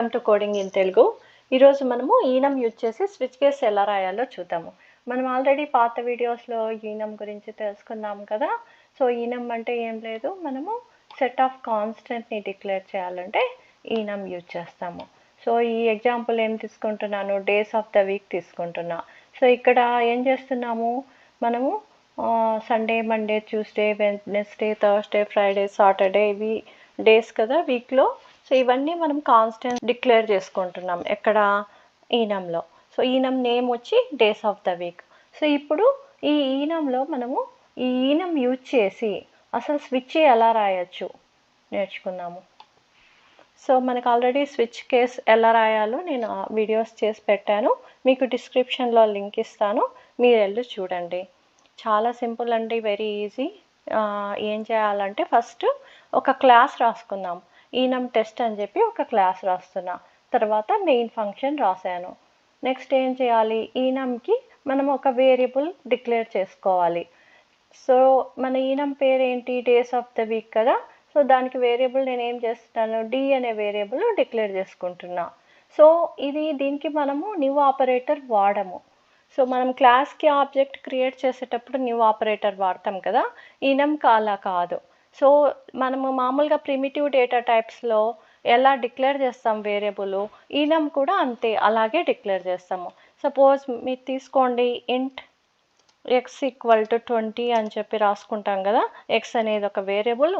Welcome to coding in Telugu. ఈరోజు మనము ఈనం use చేసి స్విచ్ కేస్ ఎలా రాయాలో చూద్దాము. మనం ఆల్రెడీ పాత వీడియోస్లో ఈనం గురించి తెలుసుకున్నాం కదా. సో ఈనం అంటే ఏం లేదు, మనము సెట్ ఆఫ్ కాన్స్టెంట్ని డిక్లేర్ చేయాలంటే ఈనం యూజ్ చేస్తాము. సో ఈ ఎగ్జాంపుల్ ఏం తీసుకుంటున్నాను, డేస్ ఆఫ్ ద వీక్ తీసుకుంటున్నా. సో ఇక్కడ ఏం చేస్తున్నాము, మనము Sunday, Monday, Tuesday, Wednesday, Thursday, Friday, Saturday, ఇవి డేస్ కదా వీక్లో. సో ఇవన్నీ మనం కాన్స్టెంట్ డిక్లేర్ చేసుకుంటున్నాం ఎక్కడ, ఈనంలో. సో ఈనం నేమ్ వచ్చి days of the week. So ఇప్పుడు ఈ ఈనంలో మనము ఈ ఈనం యూజ్ చేసి అసలు స్విచ్ ఎలా రాయొచ్చు నేర్చుకుందాము. సో మనకు ఆల్రెడీ స్విచ్ కేస్ ఎలా రాయాలో నేను వీడియోస్ చేసి పెట్టాను, మీకు డిస్క్రిప్షన్లో లింక్ ఇస్తాను, మీరు వెళ్ళి చూడండి. చాలా సింపుల్ అండి, వెరీ ఈజీ. ఏం చేయాలంటే ఫస్ట్ ఒక క్లాస్ రాసుకుందాం. ఈనం టెస్ట్ అని చెప్పి ఒక క్లాస్ రాస్తున్నా, తర్వాత మెయిన్ ఫంక్షన్ రాశాను. నెక్స్ట్ ఏం చేయాలి, ఈనంకి మనం ఒక వేరియబుల్ డిక్లేర్ చేసుకోవాలి. సో మన ఈనం పేరు ఏంటి, డేస్ ఆఫ్ ద వీక్ కదా. సో దానికి వేరియబుల్ నేను ఏం చేస్తున్నాను, డి అనే వేరియబుల్ డిక్లేర్ చేసుకుంటున్నా. సో దీనికి మనము న్యూ ఆపరేటర్ వాడము. సో మనం క్లాస్కి ఆబ్జెక్ట్ క్రియేట్ చేసేటప్పుడు న్యూ ఆపరేటర్ వాడతాం కదా, ఈనంకి అలా కాదు. సో మనము మామూలుగా ప్రిమిటివ్ డేటా టైప్స్లో ఎలా డిక్లేర్ చేస్తాం వేరియబుల్, ఈనం కూడా అంతే, అలాగే డిక్లేర్ చేస్తాము. సపోజ్ మీరు తీసుకోండి, ఇంట్ ఎక్స్ ఈక్వల్ టు 20 అని చెప్పి రాసుకుంటాం కదా. ఎక్స్ అనేది ఒక వేరియబుల్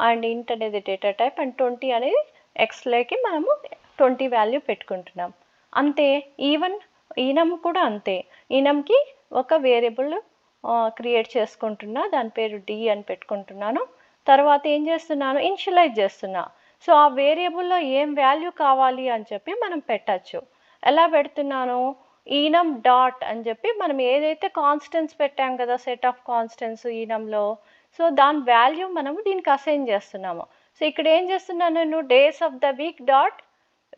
అండ్ ఇంట్ అనేది డేటా టైప్ అండ్ 20 అనేది ఎక్స్లోకి మనము 20 వాల్యూ పెట్టుకుంటున్నాం. అంతే ఈనం కూడా అంతే. ఈనంకి ఒక వేరియబుల్ క్రియేట్ చేసుకుంటున్నా, దాని పేరు డి అని పెట్టుకుంటున్నాను. తర్వాత ఏం చేస్తున్నాను, ఇనిషియలైజ్ చేస్తున్నా. సో ఆ వేరియబుల్లో ఏం వాల్యూ కావాలి అని చెప్పి మనం పెట్టచ్చు. ఎలా పెడుతున్నాను, ఈనం డాట్ అని చెప్పి మనం ఏదైతే కాన్స్టెంట్స్ పెట్టాం కదా, సెట్ ఆఫ్ కాన్స్టెంట్స్ ఈనంలో, సో దాని వాల్యూ మనము దీనికి అసైన్ చేస్తున్నాము. సో ఇక్కడ ఏం చేస్తున్నాను, నేను days of the week dot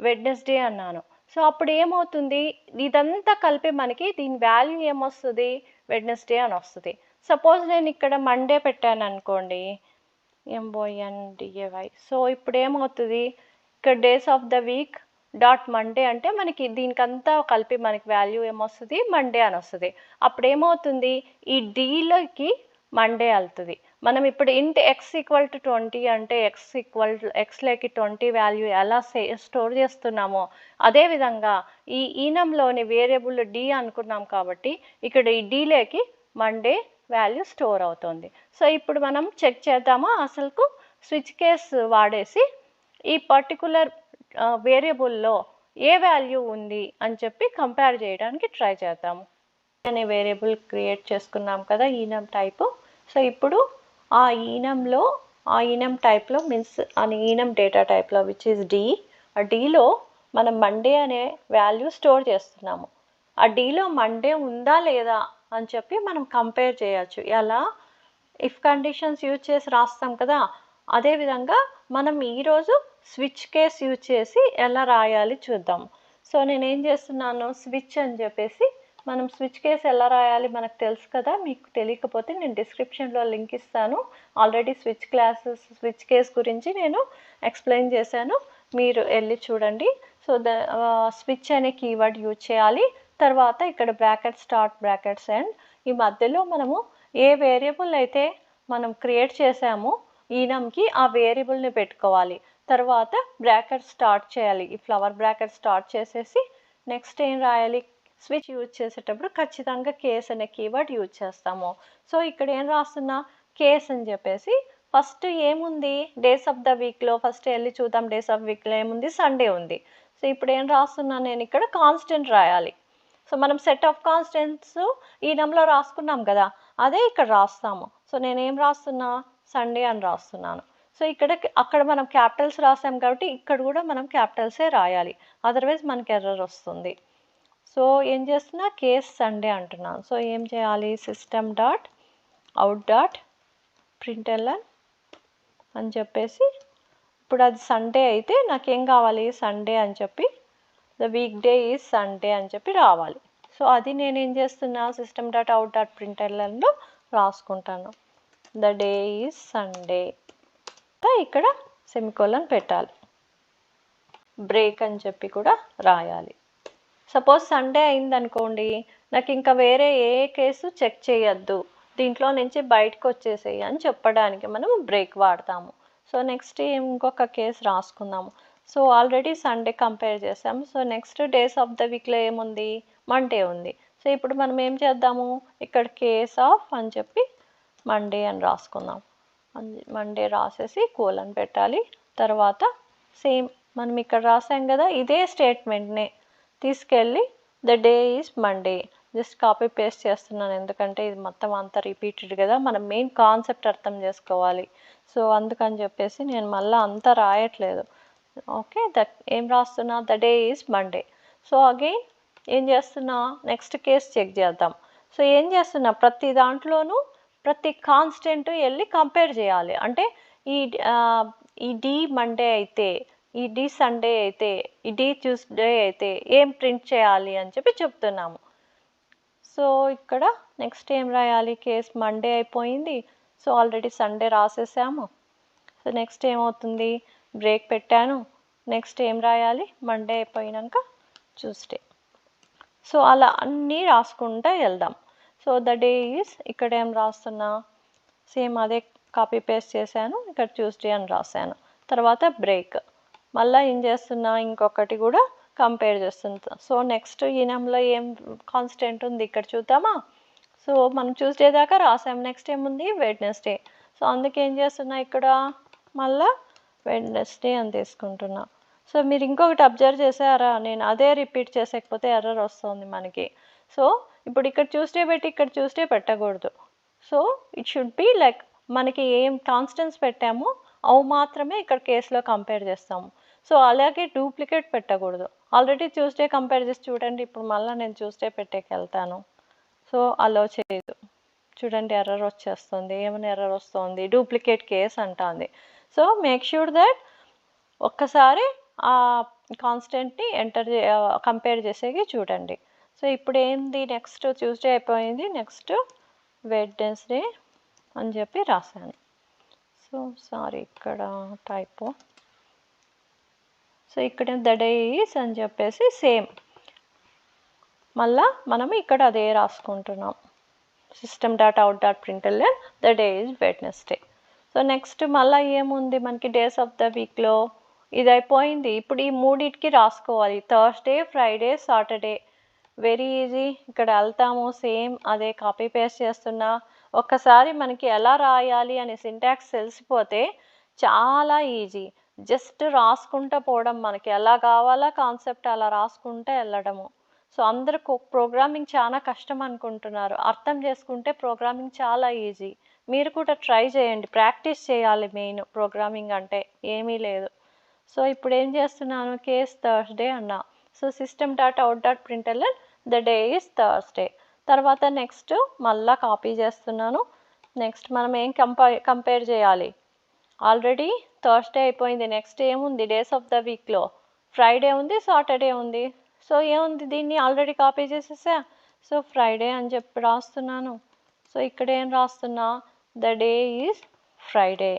Wednesday అన్నాను. సో అప్పుడు ఏమవుతుంది, ఇదంతా కలిపి మనకి దీని వాల్యూ ఏమొస్తుంది, వెడ్నెస్డే అని వస్తుంది. సపోజ్ నేను ఇక్కడ మండే పెట్టాను అనుకోండి, MONDAY. సో ఇప్పుడు ఏమవుతుంది, ఇక్కడ days of the week dot Monday అంటే మనకి దీనికంతా కలిపి మనకి వాల్యూ ఏమొస్తుంది, మండే అని వస్తుంది. అప్పుడు ఏమవుతుంది, ఈ డీలోకి మండే వెళ్తుంది. మనం ఇప్పుడు ఇంట్ ఎక్స్ ఈక్వల్ టు 20 అంటే ఎక్స్లోకి 20 వాల్యూ ఎలా స్టోర్ చేస్తున్నామో అదేవిధంగా ఈ ఈనంలోని వేరియబుల్ డి అనుకున్నాం కాబట్టి ఇక్కడ ఈ డీలోకి మండే వాల్యూ స్టోర్ అవుతుంది. సో ఇప్పుడు మనం చెక్ చేద్దామా, అసలుకు స్విచ్ కేస్ వాడేసి ఈ పర్టికులర్ వేరియబుల్లో ఏ వాల్యూ ఉంది అని చెప్పి కంపేర్ చేయడానికి ట్రై చేద్దాము. అనే వేరియబుల్ క్రియేట్ చేసుకున్నాం కదా ఈనం టైపు. సో ఇప్పుడు ఆ ఈనం టైప్లో మీన్స్ ఈనం డేటా టైప్లో విచ్ ఈజ్ డి, ఆ డీలో మనం మండే అనే వాల్యూ స్టోర్ చేస్తున్నాము. ఆ డీలో మండే ఉందా లేదా అని చెప్పి మనం కంపేర్ చేయొచ్చు. ఎలా, ఇఫ్ కండిషన్స్ యూజ్ చేసి రాస్తాం కదా, అదేవిధంగా మనం ఈరోజు స్విచ్ కేస్ యూజ్ చేసి ఎలా రాయాలి చూద్దాం. సో నేనేం చేస్తున్నాను, స్విచ్ అని చెప్పేసి మనం స్విచ్ కేస్ ఎలా రాయాలి మనకు తెలుసు కదా. మీకు తెలియకపోతే నేను డిస్క్రిప్షన్లో లింక్ ఇస్తాను, ఆల్రెడీ స్విచ్ కేస్ గురించి నేను ఎక్స్ప్లెయిన్ చేశాను, మీరు వెళ్ళి చూడండి. సో స్విచ్ అనే కీవర్డ్ యూజ్ చేయాలి. తర్వాత ఇక్కడ బ్రాకెట్ స్టార్ట్, బ్రాకెట్స్ ఎండ్, ఈ మధ్యలో మనము ఏ వేరియబుల్ అయితే మనం క్రియేట్ చేసామో ఈనంకి ఆ వేరియబుల్ని పెట్టుకోవాలి. తర్వాత బ్రాకెట్ స్టార్ట్ చేయాలి, ఈ ఫ్లవర్ బ్రాకెట్ స్టార్ట్ చేసేసి నెక్స్ట్ ఏం రాయాలి, స్విచ్ యూజ్ చేసేటప్పుడు ఖచ్చితంగా కేస్ అనే కీవర్డ్ యూజ్ చేస్తాము. సో ఇక్కడ ఏం రాస్తున్నా, కేస్ అని చెప్పేసి ఫస్ట్ ఏముంది, డేస్ ఆఫ్ ద వీక్లో ఫస్ట్ వెళ్ళి చూద్దాం. డేస్ ఆఫ్ వీక్లో ఏముంది, సండే ఉంది. సో ఇప్పుడు ఏం రాస్తున్నాను, నేను ఇక్కడ కాన్స్టెంట్ రాయాలి. సో మనం సెట్ ఆఫ్ కాన్స్టెంట్స్ ఈనంలో రాసుకున్నాం కదా, అదే ఇక్కడ రాస్తాము. సో నేనేం రాస్తున్నా, సండే అని రాస్తున్నాను. సో అక్కడ మనం క్యాపిటల్స్ రాసాం కాబట్టి ఇక్కడ కూడా మనం క్యాపిటల్సే రాయాలి, అదర్వైజ్ మనకి ఎర్రర్ వస్తుంది. సో ఏం చేస్తున్నా, కేస్ సండే అంటున్నాను. సో ఏం చేయాలి, system dot out dot println అని చెప్పేసి, ఇప్పుడు అది సండే అయితే నాకేం కావాలి, సండే అని చెప్పి the week day is Sunday అని చెప్పి రావాలి. సో అది నేనేం చేస్తున్నా, సిస్టమ్ డాట్ అవుట్ డాట్ ప్రింట్ఎల్ఎన్లో రాసుకుంటాను, ద డే ఈజ్ సండే. ఇక్కడ సెమికోలన్ పెట్టాలి. బ్రేక్ అని చెప్పి కూడా రాయాలి. సపోజ్ సండే అయిందనుకోండి, నాకు ఇంకా వేరే ఏ కేసు చెక్ చేయొద్దు, దీంట్లో నుంచి బయటకు వచ్చేసేయి అని చెప్పడానికి మనం బ్రేక్ వాడతాము. సో నెక్స్ట్ ఇంకొక కేసు రాసుకుందాము. సో ఆల్రెడీ సండే కంపేర్ చేసాము. So next days of the వీక్లో ఏముంది, మండే ఉంది. సో ఇప్పుడు మనం ఏం చేద్దాము, ఇక్కడ కేస్ ఆఫ్ అని చెప్పి మండే అని రాసుకుందాం. మండే రాసేసి కోలన్ పెట్టాలి. తర్వాత సేమ్ మనం ఇక్కడ రాసాం కదా, ఇదే స్టేట్మెంట్నే తీసుకెళ్ళి the day is Monday just copy paste చేస్తున్నాను, ఎందుకంటే ఇది మొత్తం అంతా రిపీటెడ్ కదా, మనం మెయిన్ కాన్సెప్ట్ అర్థం చేసుకోవాలి. సో అందుకని చెప్పేసి నేను మళ్ళీ అంతా రాయట్లేదు. ఓకే, దట్ ఏం రాస్తున్నా, the day is Monday. So again ఏం చేస్తున్నా, నెక్స్ట్ కేస్ చెక్ చేద్దాం. సో ఏం చేస్తున్నా, ప్రతి దాంట్లోనూ ప్రతి కాన్స్టెంట్ వెళ్ళి కంపేర్ చేయాలి. అంటే ఈ డి మండే అయితే, ఈ డి సండే అయితే, ఈ డి ట్యూస్డే అయితే ఏం ప్రింట్ చేయాలి అని చెప్పి చెప్తున్నాము. సో ఇక్కడ నెక్స్ట్ ఏం రాయాలి, కేస్ మండే అయిపోయింది. సో ఆల్రెడీ సండే రాసేసాము. సో నెక్స్ట్ ఏమవుతుంది, బ్రేక్ పెట్టాను. నెక్స్ట్ ఏం రాయాలి, మండే అయిపోయినాక ట్యూస్డే. సో అలా అన్నీ రాసుకుంటూ వెళ్దాం. సో ద డే ఈజ్, ఇక్కడ ఏం రాస్తున్నా, సేమ్ అదే కాపీ పేస్ట్ చేశాను, ఇక్కడ ట్యూస్డే అని రాశాను. తర్వాత బ్రేక్, మళ్ళీ ఏం చేస్తున్నా, ఇంకొకటి కూడా కంపేర్ చేస్తున్నా. సో నెక్స్ట్ ఈనంలో ఏం కాన్స్టెంట్ ఉంది ఇక్కడ చూద్దామా. సో మనం ట్యూస్డే దాకా రాసాం, నెక్స్ట్ ఏముంది, వెడ్నెస్డే. సో అందుకే ఏం చేస్తున్నా, ఇక్కడ మళ్ళీ వెడ్నెస్డే అని తీసుకుంటున్నా. సో మీరు ఇంకొకటి అబ్జర్వ్ చేసారా, నేను అదే రిపీట్ చేసేకపోతే ఎర్రర్ వస్తుంది మనకి. సో ఇప్పుడు ఇక్కడ ట్యూస్డే పెట్టి ఇక్కడ ట్యూస్డే పెట్టకూడదు. So it should be like మనకి ఏం కాన్స్టెంట్స్ పెట్టామో అవి మాత్రమే ఇక్కడ కేసులో కంపేర్ చేస్తాము. సో అలాగే డూప్లికేట్ పెట్టకూడదు. ఆల్రెడీ ట్యూస్డే కంపేర్ చేసి చూడండి, ఇప్పుడు మళ్ళీ నేను ట్యూస్డే పెట్టేకి వెళ్తాను. సో అలో చేయదు, చూడండి ఎర్రర్ వచ్చేస్తుంది. ఏమైనా ఎర్రర్ వస్తుంది, డూప్లికేట్ కేస్ అంటుంది. సో మేక్ ష్యూర్ దట్ ఒక్కసారి ఆ కాన్స్టెంట్ని కంపేర్ చేసేకి చూడండి. సో ఇప్పుడు ఏంది, నెక్స్ట్ ట్యూస్డే అయిపోయింది, నెక్స్ట్ వెడ్నెస్డే అని చెప్పి రాశాను. సో సారీ ఇక్కడ టైపో. సో ఇక్కడ ద డే ఈజ్ అని చెప్పేసి సేమ్ మళ్ళా మనం ఇక్కడ అదే రాసుకుంటున్నాం. System dot out dot println the day is Wednesday. So next మళ్ళీ ఏముంది మనకి, డేస్ ఆఫ్ ద వీక్లో ఇది అయిపోయింది. ఇప్పుడు ఈ మూడింటికి రాసుకోవాలి, Thursday, Friday, Saturday. Very easy, ఇక్కడ వెళ్తాము, సేమ్ అదే కాపీ పేస్ట్ చేస్తున్నా. ఒక్కసారి మనకి ఎలా రాయాలి అనే సింటాక్స్ తెలిసిపోతే చాలా ఈజీ. జస్ట్ రాసుకుంటూ పోవడం, మనకి ఎలా కావాలా కాన్సెప్ట్ అలా రాసుకుంటూ వెళ్ళడము. సో అందరూ ప్రోగ్రామింగ్ చాలా కష్టం అనుకుంటున్నారు, అర్థం చేసుకుంటే ప్రోగ్రామింగ్ చాలా ఈజీ. మీరు కూడా ట్రై చేయండి, ప్రాక్టీస్ చేయాలి. మెయిన్ ప్రోగ్రామింగ్ అంటే ఏమీ లేదు. సో ఇప్పుడు ఏం చేస్తున్నాను, కేస్ థర్స్డే అన్నా. So system dot out dot println the day is Thursday. తర్వాత నెక్స్ట్ మళ్ళీ కాపీ చేస్తున్నాను. నెక్స్ట్ మనం ఏం కంపేర్ చేయాలి, ఆల్రెడీ థర్స్డే అయిపోయింది. నెక్స్ట్ ఏముంది, డేస్ ఆఫ్ ద వీక్లో ఫ్రైడే ఉంది, సాటర్డే ఉంది. సో ఏముంది, దీన్ని ఆల్రెడీ కాపీ చేసేసా. సో ఫ్రైడే అని చెప్పి రాస్తున్నాను. సో ఇక్కడ ఏం రాస్తున్నా, the day is Friday.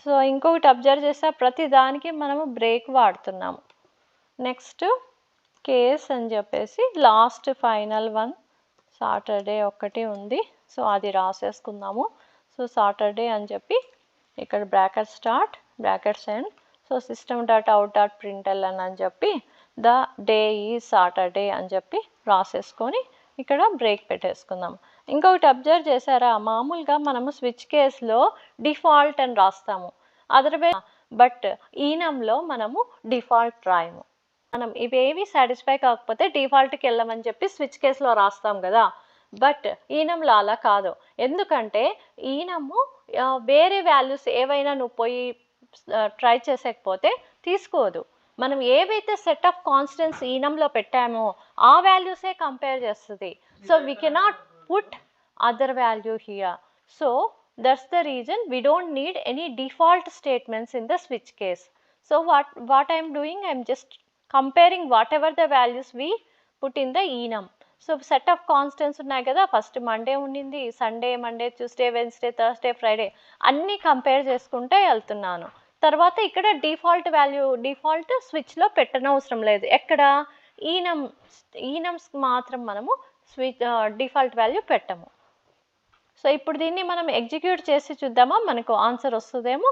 So ఇంకొకటి అబ్జర్వ్ చేస్తే ప్రతి దానికి మనము బ్రేక్ వాడుతున్నాము. నెక్స్ట్ కేస్ అని చెప్పేసి లాస్ట్ ఫైనల్ వన్ సాటర్డే ఒక్కటి ఉంది. సో అది రాసేసుకుందాము. సో సాటర్డే అని చెప్పి ఇక్కడ bracket start, brackets end. So system dot out dot println అని చెప్పి ద డే ఈజ్ సాటర్డే అని చెప్పి రాసేసుకొని ఇక్కడ బ్రేక్ పెట్టేసుకుందాం. ఇంకొకటి అబ్జర్వ్ చేశారా, మామూలుగా మనము స్విచ్ కేస్లో డిఫాల్ట్ అని రాస్తాము, అదర్వైజ్ బట్ ఈనంలో మనము డిఫాల్ట్ రాయము. మనం ఇవేవి సాటిస్ఫై కాకపోతే డిఫాల్ట్కి వెళ్ళమని చెప్పి స్విచ్ కేస్లో రాస్తాం కదా, బట్ ఈనంలో అలా కాదు. ఎందుకంటే ఈనము వేరే వాల్యూస్ ఏవైనా నువ్వు పోయి ట్రై చేసేకపోతే తీసుకోదు. మనం ఏవైతే సెట్ ఆఫ్ కాన్స్టెంట్స్ ఈనంలో పెట్టామో ఆ వాల్యూసే కంపేర్ చేస్తుంది. So we cannot put other value here. So that's the reason we don't need any default statements in the switch case. So what I am doing, I am just comparing whatever the values we put in the enum. So set of constants ఉన్నాయి కదా, first Monday ఉండింది, Sunday, Monday, Tuesday, Wednesday, Thursday, Friday అన్నీ compare చేసుకుంటే వెళ్తున్నాను. తర్వాత ఇక్కడ default స్విచ్లో పెట్టనవసరం లేదు. ఎక్కడ ఈనమ్స్ మాత్రం మనము డిఫాల్ట్ వాల్యూ పెట్టము. సో ఇప్పుడు దీన్ని మనం ఎగ్జిక్యూట్ చేసి చూద్దామా, మనకు ఆన్సర్ వస్తుందేమో.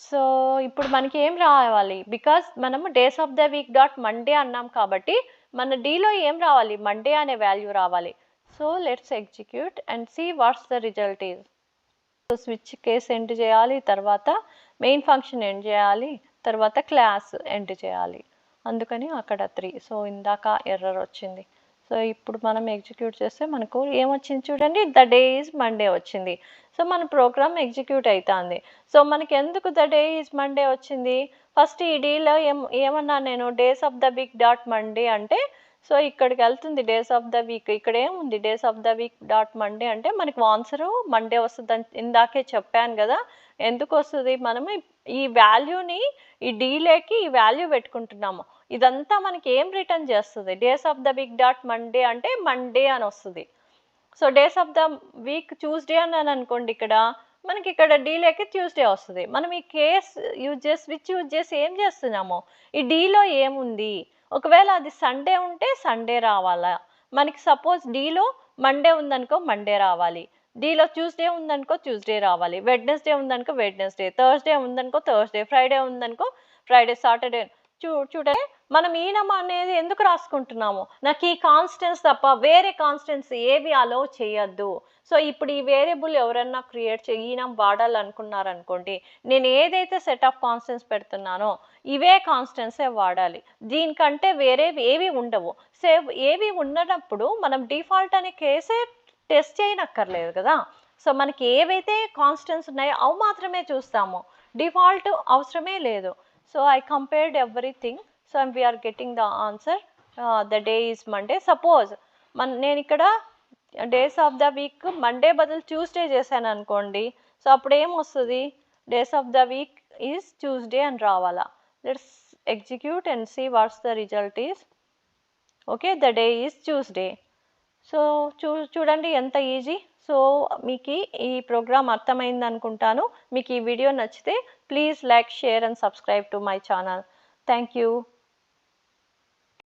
సో ఇప్పుడు మనకి ఏం రావాలి, బికాస్ మనము days of the week dot Monday అన్నాం కాబట్టి మన డీలో ఏం రావాలి, మండే అనే వాల్యూ రావాలి. So let's execute and see what's the result is. Switch case end చేయాలి, తర్వాత మెయిన్ ఫంక్షన్ ఎండ్ చేయాలి, తర్వాత క్లాస్ ఎండ్ చేయాలి. అందుకని అక్కడ 3. సో ఇందాక ఎర్రర్ వచ్చింది. సో ఇప్పుడు మనం ఎగ్జిక్యూట్ చేస్తే మనకు ఏమొచ్చింది చూడండి, ద డే ఈజ్ మండే వచ్చింది. సో మన ప్రోగ్రామ్ ఎగ్జిక్యూట్ అవుతుంది. సో మనకి ఎందుకు ద డే ఈజ్ మండే వచ్చింది, ఫస్ట్ ఈ డీలో ఏమన్నా నేను days of the week dot Monday అంటే, సో ఇక్కడికి వెళ్తుంది డేస్ ఆఫ్ ద వీక్, ఇక్కడ ఏముంది days of the week dot Monday అంటే మనకు ఆన్సరు మండే వస్తుంది అని ఇందాకే చెప్పాను కదా. ఎందుకు వస్తుంది, మనము ఈ వాల్యూని ఈ డీలేకి ఈ వాల్యూ పెట్టుకుంటున్నాము. ఇదంతా మనకి ఏం రిటర్న్ చేస్తుంది, days of the week dot Monday అంటే మండే అని వస్తుంది. So days of the week Tuesday అని అనుకోండి, ఇక్కడ మనకి ఇక్కడ డీలేకి ట్యూస్డే వస్తుంది. మనం ఈ కేస్ స్విచ్ యూజ్ చేసి ఏం చేస్తున్నాము, ఈ డీలో ఏముంది, ఒకవేళ అది సండే ఉంటే సండే రావాలా మనకి, సపోజ్ డీలో మండే ఉందనుకో మండే రావాలి, డీలో ట్యూస్డే ఉందనుకో ట్యూస్డే రావాలి, వెడ్నెస్డే ఉందనుకో వెడ్నెస్డే, థర్స్డే ఉందనుకో థర్స్డే, ఫ్రైడే ఉందనుకో ఫ్రైడే, సాటర్డే. చూడండి మనం ఈనమ్ అనేది ఎందుకు రాసుకుంటున్నాము, నాకు ఈ కాన్స్టెంట్స్ తప్ప వేరే కాన్స్టెంట్స్ ఏవి అలో చేయొద్దు. సో ఇప్పుడు ఈ వేరియబుల్ ఎవరన్నా క్రియేట్ ఈనమ్ వాడాలనుకున్నారనుకోండి, నేను ఏదైతే సెట్ ఆఫ్ కాన్స్టెంట్స్ పెడుతున్నానో ఇవే కాన్స్టెంట్సే వాడాలి, దీనికంటే వేరే ఏవి ఉండవు. ఏవి ఉన్నప్పుడు మనం డిఫాల్ట్ అనే కేసే టెస్ట్ చేయనక్కర్లేదు కదా. సో మనకి ఏవైతే కాన్స్టెంట్స్ ఉన్నాయో అవి మాత్రమే చూస్తాము, డిఫాల్ట్ అవసరమే లేదు. So I compared everything. So we are getting the answer. The day is Monday. Suppose నేను ఇక్కడ days of the week Monday బదులు ట్యూస్డే చేశాను అనుకోండి, సో అప్పుడు ఏమొస్తుంది, days of the week is Tuesday అని రావాలా. Let's execute and see what's the result is. Okay, the day is Tuesday. So చూడండి ఎంత ఈజీ. సో మీకు ఈ ప్రోగ్రామ్ అర్థమైంది అనుకుంటాను. మీకు ఈ వీడియో నచ్చితే please like, share and subscribe to my channel. Thank you.